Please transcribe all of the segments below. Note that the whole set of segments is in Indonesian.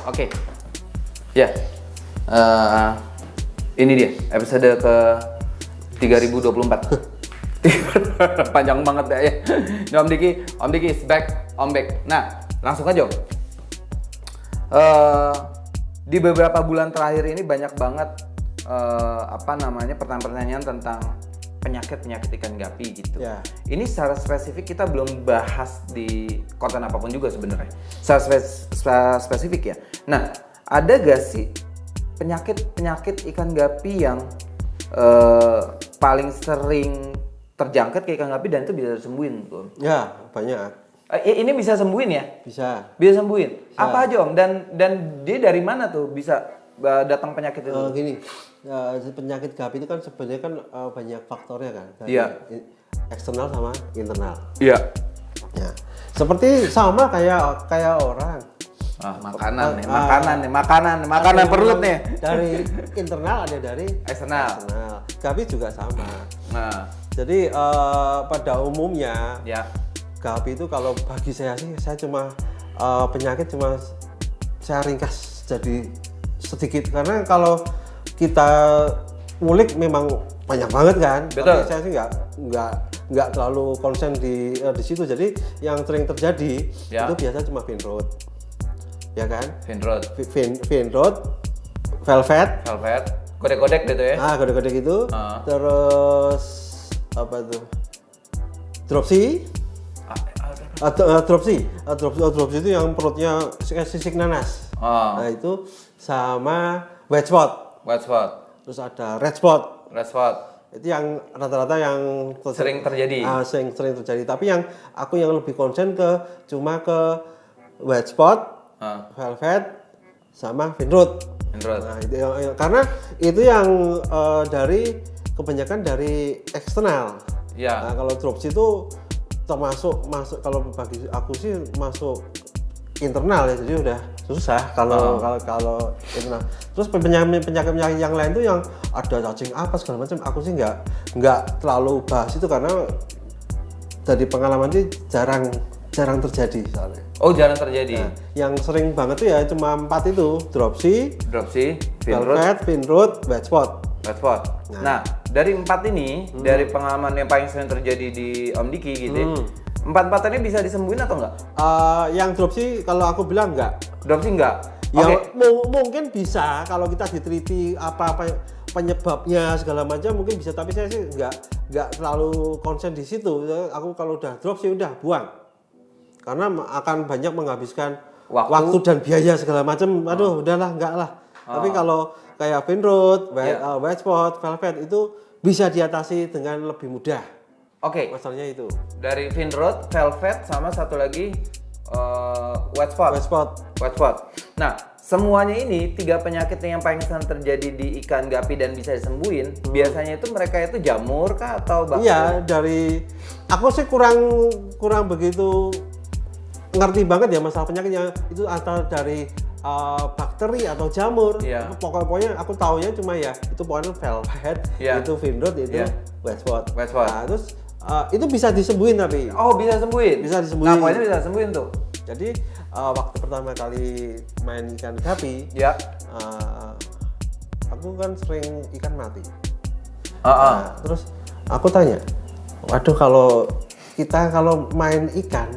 Oke. Ya. Ini dia episode ke 3024. Panjang banget ya. Ini Om Diki is back, Om back. Nah, langsung aja Om. Di beberapa bulan terakhir ini banyak banget pertanyaan-pertanyaan tentang penyakit ikan gapi gitu. Ya. Ini secara spesifik kita belum bahas di konten apapun juga sebenarnya. Secara spesifik ya. Nah, ada gak sih penyakit ikan gapi yang paling sering terjangkit ke ikan gapi dan itu bisa disembuhin tuh? Ya, banyak. Ini bisa sembuhin ya? Bisa. Bisa sembuhin. Bisa. Apa aja Om? Dan dia dari mana tuh bisa datang penyakit itu? Gini, penyakit gapi itu kan sebenarnya kan banyak faktornya kan. Dari Iya. Eksternal sama internal. Iya. Ya. Seperti sama kayak orang. Makanan perut nih. Dari internal ada dari Eksternal. Gapi juga sama. Nah, Jadi pada umumnya ya. gapi itu kalau bagi saya sih, saya cuma penyakit cuma saya ringkas jadi sedikit, karena kalau kita ngulik memang banyak banget kan. Betul. Tapi saya sih nggak terlalu konsen di situ. Jadi yang sering terjadi Ya. itu biasa cuma vein rot, ya kan? Vein rot, velvet, Kodek-kodek gitu ya. kode-kode gitu. Terus apa tuh? Dropsy. Dropsy itu yang perutnya sisik nanas. Nah itu sama white spot. Terus ada red spot. Itu yang rata-rata yang Sering terjadi. Sering terjadi. Tapi yang lebih konsen cuma ke white spot, velvet, sama vein rot. Nah, itu karena itu yang dari kebanyakan dari eksternal. Ya. Nah, kalau dropsy itu termasuk kalau bagi aku sih masuk internal ya, jadi udah susah kalau internal. Terus penyakit yang lain tuh yang ada cacing apa segala macam, aku sih nggak terlalu bahas itu karena dari pengalaman sih jarang terjadi soalnya. Oh, jarang terjadi. Nah, yang sering banget tuh ya cuma 4 itu, dropsy, velvet, vein rot, white spot. Nah, dari 4 ini, dari pengalaman yang paling sering terjadi di Om Diki gitu, 4-4 ini bisa disembuhin atau enggak? Yang dropsy kalau aku bilang enggak. Dropsy enggak? Ya Oke. mungkin bisa kalau kita diteliti apa penyebabnya segala macam mungkin bisa, tapi saya sih enggak terlalu konsen di situ. Aku kalau udah dropsy udah buang. Karena akan banyak menghabiskan waktu dan biaya segala macam. Aduh, udahlah, enggak lah. Tapi kalau kayak vein rot, white spot, velvet itu bisa diatasi dengan lebih mudah. Oke. Masalahnya itu. Dari vein rot, velvet, sama satu lagi white spot. Nah, semuanya ini 3 penyakit yang paling sering terjadi di ikan gapi dan bisa disembuhin. Biasanya itu mereka itu jamur kah atau bakteri? Iya, dari aku sih kurang begitu ngerti banget ya masalah penyakitnya itu, atau dari bakteri atau jamur. Iya. Pokoknya aku taunya cuma ya itu pokoknya velvet, itu vein rot, itu white spot. Nah, terus itu bisa disembuhin tapi. Oh, bisa sembuhin? Bisa disembuhin. Nah, pokoknya bisa sembuhin tuh. Jadi waktu pertama kali main ikan gapi, Ya. aku kan sering ikan mati. Nah, Terus aku tanya, waduh, kalau main ikan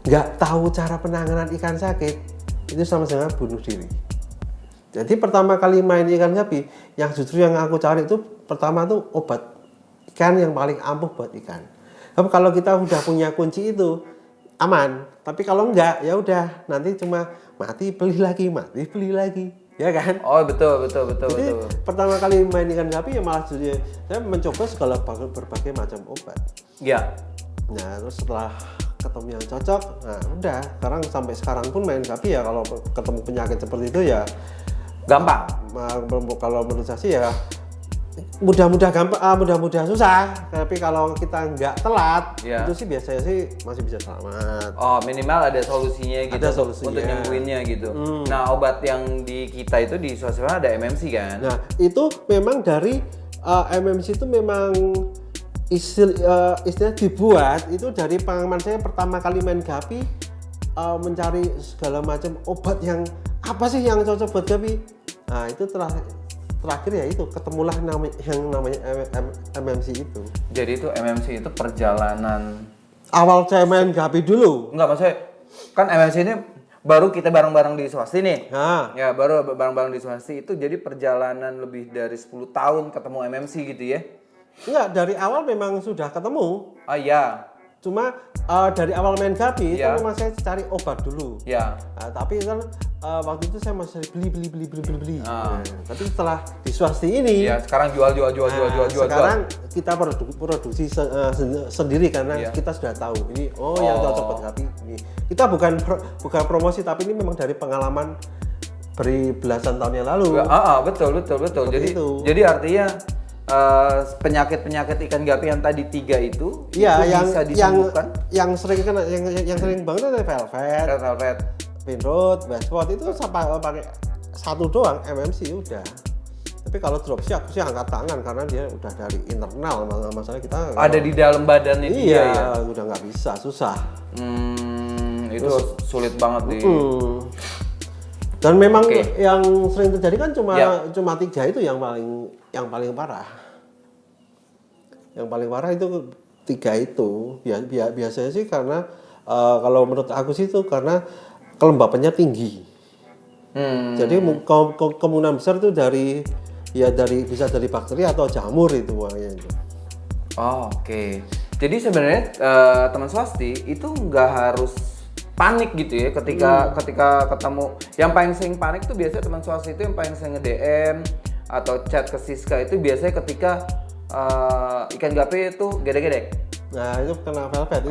nggak tahu cara penanganan ikan sakit, itu sama dengan bunuh diri. Jadi pertama kali main ikan gapi, yang aku cari itu pertama tuh obat ikan yang paling ampuh buat ikan. Tapi kalau kita udah punya kunci itu aman. Tapi kalau enggak, ya udah nanti cuma mati beli lagi, ya kan? Oh, betul. Jadi pertama kali main ikan gapi ya malah jadi saya mencoba segala berbagai macam obat. Ya. Nah, terus setelah ketemu yang cocok, nah udah sampai sekarang pun main gapi ya kalau ketemu penyakit seperti itu ya Gampang. Kalau menurut saya sih ya mudah-mudah gampang, mudah-mudah susah. Tapi kalau kita nggak telat, itu sih biasanya sih masih bisa selamat. Oh, minimal ada solusinya gitu. Ada solusinya. Untuk nyembuhinnya gitu. Nah, obat yang di kita itu di swasta ada MMC kan? Nah, itu memang dari MMC itu memang istilah dibuat itu dari pengalaman saya pertama kali main gapi, mencari segala macam obat yang apa sih yang cocok buat gapi? Nah itu terakhir ya itu ketemulah yang namanya MMC itu. Jadi itu MMC itu perjalanan awal saya main gapi dulu. Enggak, maksudnya kan MMC ini baru kita bareng-bareng di Swasti nih. Nah. Ya, baru bareng-bareng di Swasti itu jadi perjalanan lebih dari 10 tahun ketemu MMC gitu ya. Enggak, dari awal memang sudah ketemu. Oh iya. Cuma dari awal main gapi itu Ya. memang saya cari obat dulu. Ya. Nah, tapi kan waktu itu saya masih beli. Ah. Nah, tapi setelah di Swasti ini, Ya, sekarang jual. sekarang kita produksi sendiri karena Iya. kita sudah tahu ini yang cocok buat gapi ini. Kita bukan promosi tapi ini memang dari pengalaman belasan tahun yang lalu. Betul. Jadi artinya penyakit ikan gapi yang tadi 3 itu Iya, bisa disembuhkan. yang sering banget ada velvet, pinroot, westport itu pakai satu doang MMC udah. Tapi kalau dropsy aku sih angkat tangan karena dia udah dari internal, masalah kita Ada di dalam badannya dia ya. Udah nggak bisa, susah. Itu sulit banget nih. Dan memang yang sering terjadi kan cuma 3 itu yang paling parah. Yang paling parah itu 3 itu. Biasanya sih karena kalau menurut aku sih itu karena kelembapannya tinggi. Jadi kemungkinan besar itu bisa dari bakteri atau jamur itu uangnya itu. Oke. Jadi sebenarnya teman Swasti itu nggak harus panik gitu ya ketika ketemu. Yang paling sering panik tuh biasanya teman Swasti itu yang paling sering nge-DM atau chat ke Siska itu biasanya ketika ikan gapi itu gede-gede. Nah itu kena velvet.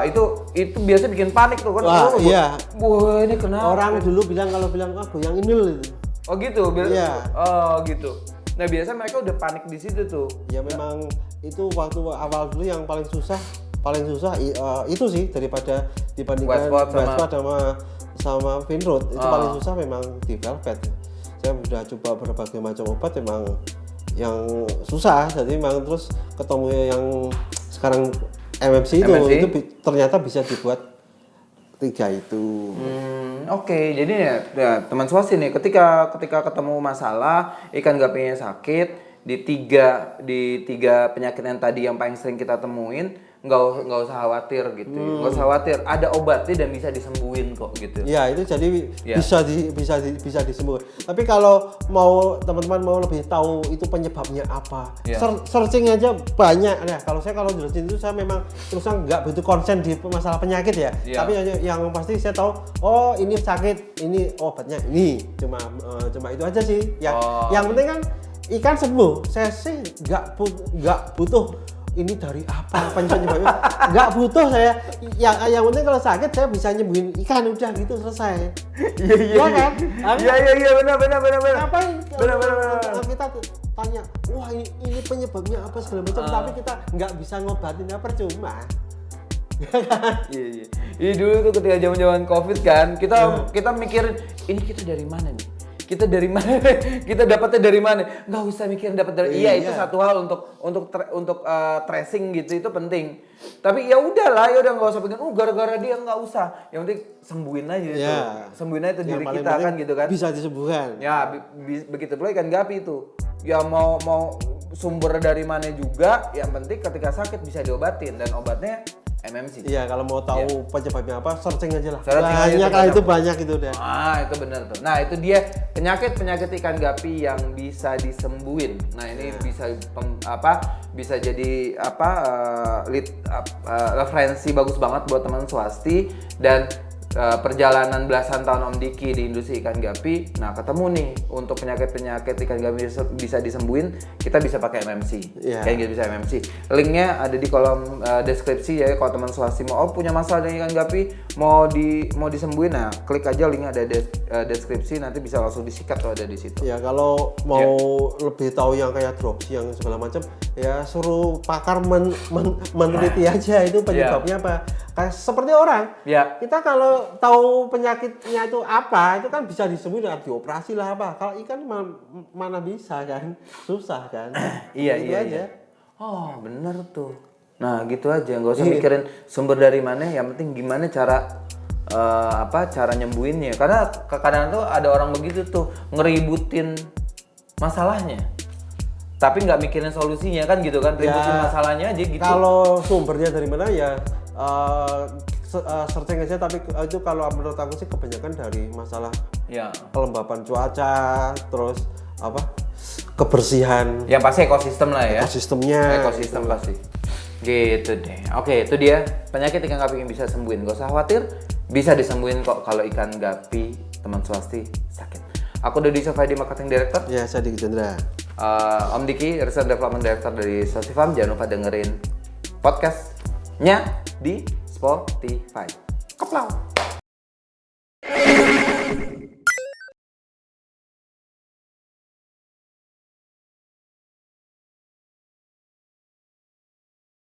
Itu biasa bikin panik tuh kan. Wah, iya. Wah ini kenapa? Orang dulu kalau bilang goyang indul itu. Oh gitu. Iya. Oh gitu. Nah biasanya mereka udah panik di situ tuh. Ya memang itu waktu awal dulu yang paling susah itu sih daripada dibandingkan Westport sama Finroot itu paling susah memang di velvet. Saya sudah coba berbagai macam obat memang yang susah, jadi memang terus ketemu yang sekarang MMC itu ternyata bisa dibuat 3 itu. Oke, jadi ya teman Swasti nih ketika ketemu masalah ikan gapinya sakit di tiga penyakit yang tadi yang paling sering kita temuin, nggak usah khawatir gitu. Nggak usah khawatir, ada obatnya dan bisa disembuhin kok gitu. Ya itu jadi bisa disembuhkan. Tapi kalau teman-teman mau lebih tahu itu penyebabnya apa, searching aja banyak. Nah kalau jelasin itu saya memang terus nggak butuh konsen di masalah penyakit ya. Tapi yang pasti saya tahu ini sakit, ini obatnya ini. Cuma itu aja sih. Yang penting kan ikan sembuh. Saya sih nggak butuh ini dari apa penyebabnya, nggak butuh saya. Yang penting kalau sakit saya bisa nyembuhin ikan, udah gitu selesai. Iya kan? Iya benar. Ngapain? Benar. Kita tanya, wah ini penyebabnya apa segala macam, tapi kita nggak bisa ngobatin, ya percuma. Iya. Ini dulu tuh ketika zaman COVID kan, kita mikirin ini kita dari mana nih? Kita dapatnya dari mana? Nggak usah mikirin dapat dari. Iya, itu satu hal untuk tracing gitu itu penting. Tapi ya udah nggak usah pikir gara-gara dia, nggak usah. Yang penting sembuhin aja itu. Sembuhin aja diri kita kan gitu kan. Bisa disembuhkan. Ya, begitu pula ikan gapi itu. Ya mau sumber dari mana juga, yang penting ketika sakit bisa diobatin dan obatnya MMC. Iya, kalau mau tahu penyebabnya apa, searching aja lah. Banyak itu deh. Itu benar tuh. Nah, itu dia penyakit ikan gapi yang bisa disembuhin. Nah, ini bisa jadi referensi bagus banget buat teman Swasti dan perjalanan belasan tahun Om Diki di industri ikan gapi. Nah, ketemu nih untuk penyakit ikan gapi bisa disembuhin, kita bisa pakai MMC. Kayak gitu bisa MMC. Linknya ada di kolom deskripsi ya. Kalau teman Swasti mau punya masalah dengan ikan gapi, mau disembuhin, nah klik aja linknya ada deskripsi, nanti bisa langsung disikat kalau ada di situ. Ya, kalau mau lebih tahu yang kayak dropsy yang segala macam, ya suruh pakar meneliti aja itu penyebabnya apa. Kayak seperti orang. Kita kalau tahu penyakitnya itu apa, itu kan bisa disembuhin, dioperasi lah apa. Kalau ikan mana bisa kan, susah kan. Iya. Oh bener tuh. Nah gitu aja, nggak usah mikirin sumber dari mana, yang penting gimana cara cara nyembuhinnya. Karena kadang tuh ada orang begitu tuh ngeributin masalahnya, tapi nggak mikirin solusinya kan gitu kan, ributin masalahnya aja gitu. Kalau sumbernya dari mana ya searching aja, tapi itu kalau menurut aku sih kebanyakan dari masalah kelembapan cuaca, terus kebersihan. Yang pasti ekosistem lah ya. Ekosistem pasti. Gitu deh. Oke, itu dia penyakit ikan gapi yang bisa sembuhin. Gak usah khawatir, bisa disembuhin kok kalau ikan gapi teman swasti sakit. Aku Dodi Sofadi, Marketing Director. Ya, saya Diki Chandra. Om Diki, Research Development Director dari Swasti Farm. Jangan lupa dengerin podcastnya di Spotify. Koplau.